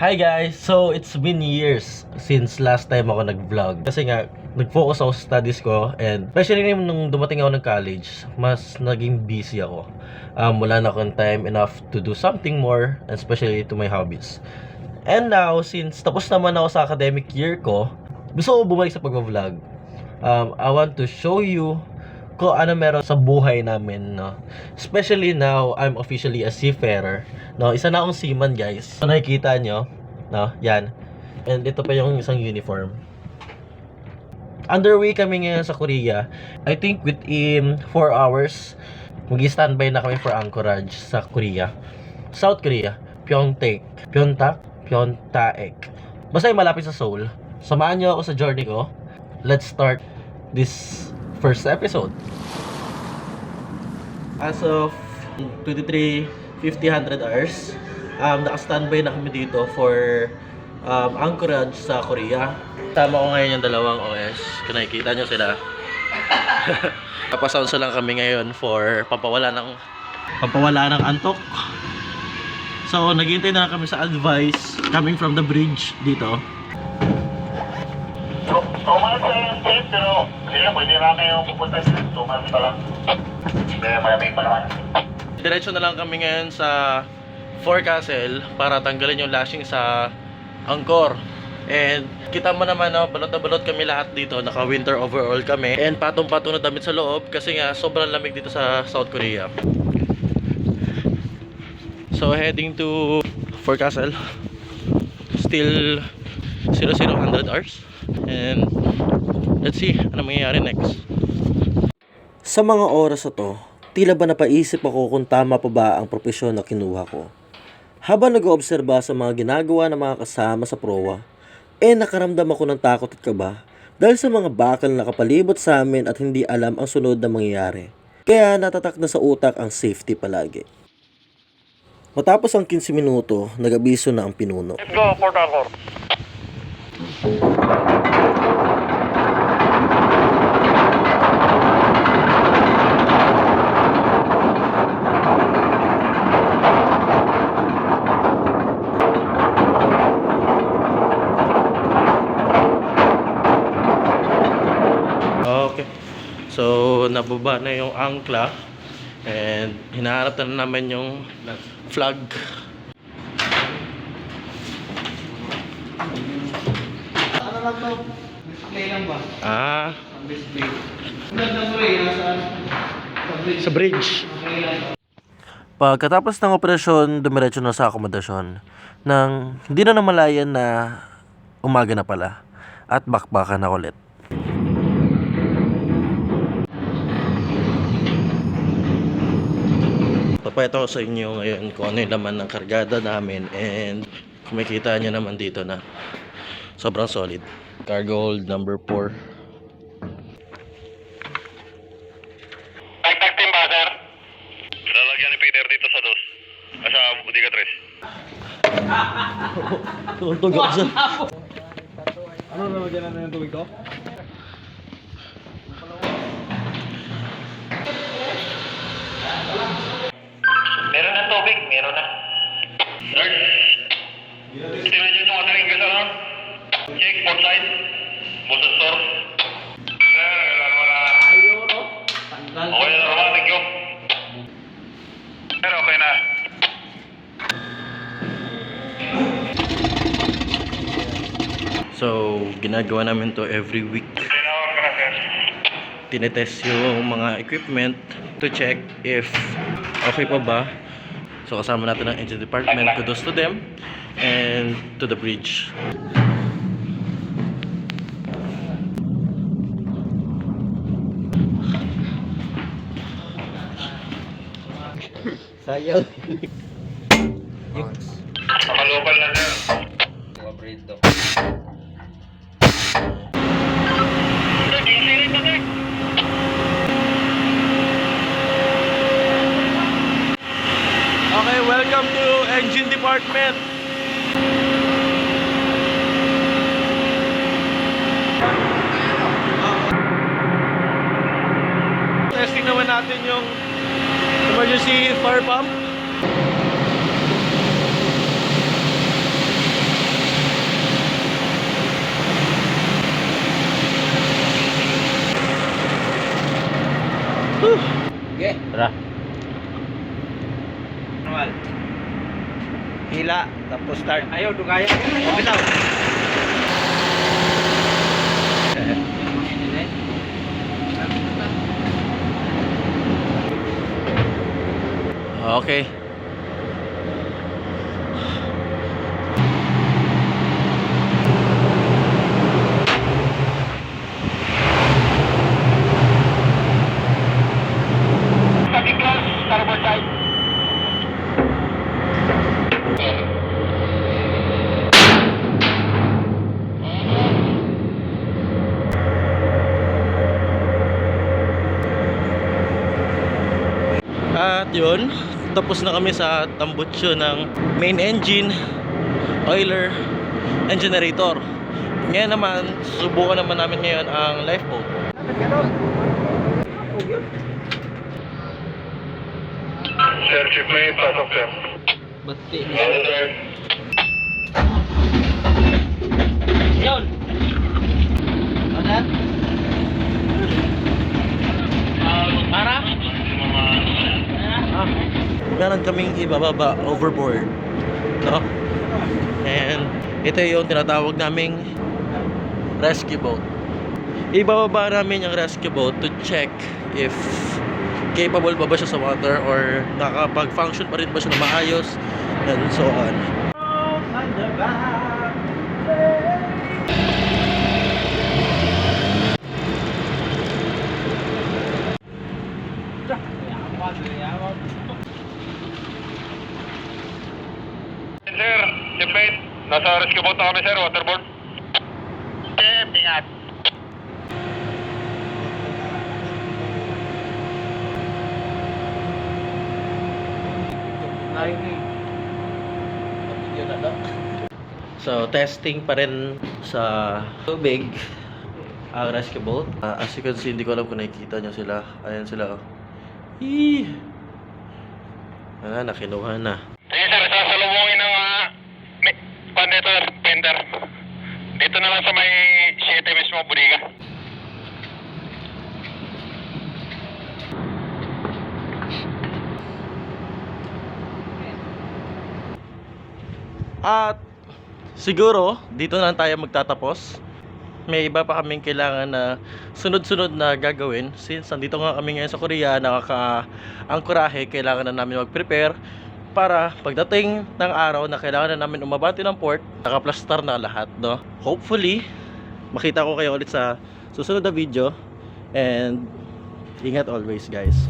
Hi guys! So, it's been years since last time ako nag-vlog. Kasi nga, nag-focus ako sa studies ko. And especially nung dumating ako ng college, mas naging busy ako. Wala na akong time enough to do something more, especially to my hobbies. And now, since tapos naman ako sa academic year ko, gusto ko bumalik sa pag-vlog. I want to show you kung ano meron sa buhay namin, no? Especially now, I'm officially a seafarer. No, isa na akong seaman, guys. So, nakikita nyo, no? Yan. And ito pa yung isang uniform. Underway kami ngayon sa Korea. I think within 4 hours, mag-standby na kami for anchorage sa Korea. South Korea. Pyeongtaek. Basta yung malapit sa Seoul. Samahan nyo ako sa journey ko. Let's start this first episode. As of 23:50 hours, naka-standby na kami dito for anchorage sa Korea. Tama ko ngayon yung dalawang OS. Kung nakikita nyo sila. Kapasounds lang kami ngayon for pampawala ng antok. So, naghihintay na lang kami sa advice coming from the bridge dito. Tumalas na yung trip, pero sila pwede na kayo pupunta sa tumalas pa lang. Kaya malamig pa naman. Diretso na lang kami ngayon sa forecastle para tanggalin yung lashing sa Angkor. And kita mo naman, no, balot na balot kami lahat dito. Naka winter overall kami. And patong-patong na damit sa loob kasi nga sobrang lamig dito sa South Korea. So heading to forecastle. Still 00 hours. And let's see ano mangyayari next. Sa mga oras na to, tila ba napaisip ako kung tama pa ba ang propesyon na kinuha ko. Habang nag-oobserba sa mga ginagawa ng mga kasama sa prowa, nakaramdam ako ng takot at kaba dahil sa mga bakal na nakapalibot sa amin at hindi alam ang sunod na mangyayari. Kaya natatak na sa utak ang safety palagi. Matapos ang 15 minuto, nag-abiso na ang pinuno. Let's go, Port Arthur. Okay. So, nababa na yung angkla and hinaharap na namin yung flag. Ano lang to? Display lang ba? Display. Sa bridge. Pagkatapos ng operasyon, dumiretso na sa akomodasyon nang hindi na namalayan na umaga na pala at bakbakan na ulit. Papayat ako sa inyo ngayon kung ano yung laman ng kargada namin and kung makikita nyo naman dito na sobrang solid. Cargo hold number 4. Tag team ba, sir? Lalagyan ni Peter dito sa dos. Asa Budiga 3. Tuntog ako sa... Ano nalagyan natin ng tubig ko? Meron na tubig, meron na. Sir? Estimation yung ating gasa lang. Check, port side. Busa store. Sir, wala. Okay na naman, thank you. Sir, okay na. So, ginagawa namin to every week. Tinawag ka na, sir. Tinetest yung mga equipment to check if okay pa ba. So, kasama natin ang engine department. Kudos to them and to the bridge. Sayaw. Makalokal na, sir. Okay, welcome to engine department. Testing naman natin yung emergency fire pump. Okay. Tara. Normal. Hila, tapos start. Ayaw, dugaya. Bitaw. Okay. Starting close, starboard side. At yun, tapos na kami sa tambutso ng main engine, oiler, and generator. Ngayon naman, subukan naman namin ngayon ang lifeboat. Sir, chief may pasok, sir. Bati. Hello, sir. Yun. Ano? Para? Meron kaming ibababa overboard, no? And ito yung tinatawag naming rescue boat. Ibababa namin yung rescue boat to check if capable pa ba siya sa water or nakapag-function pa rin ba siya na maayos, and so on. Sir, chief mate. Nasa rescue boat na kami, sir. Waterboard. Chief, ingat. So, testing pa rin sa tubig ang rescue boat. As you can see, hindi ko alam kung nakikita nyo sila. Ayan sila, oh. Eee! Nakinuha na. Sige, sir. Sasalubungin ng pandetor, pender. Dito na lang sa may 7 mismo, Budiga. At siguro, dito na lang tayo magtatapos. May iba pa kaming kailangan na sunod-sunod na gagawin. Since nandito nga kami ngayon sa Korea, nakaka-angkorahe, kailangan na namin mag-prepare para pagdating ng araw na kailangan na namin umabati ng port, nakaplastar na lahat, no? Hopefully, makita ko kayo ulit sa susunod na video. And ingat always, guys.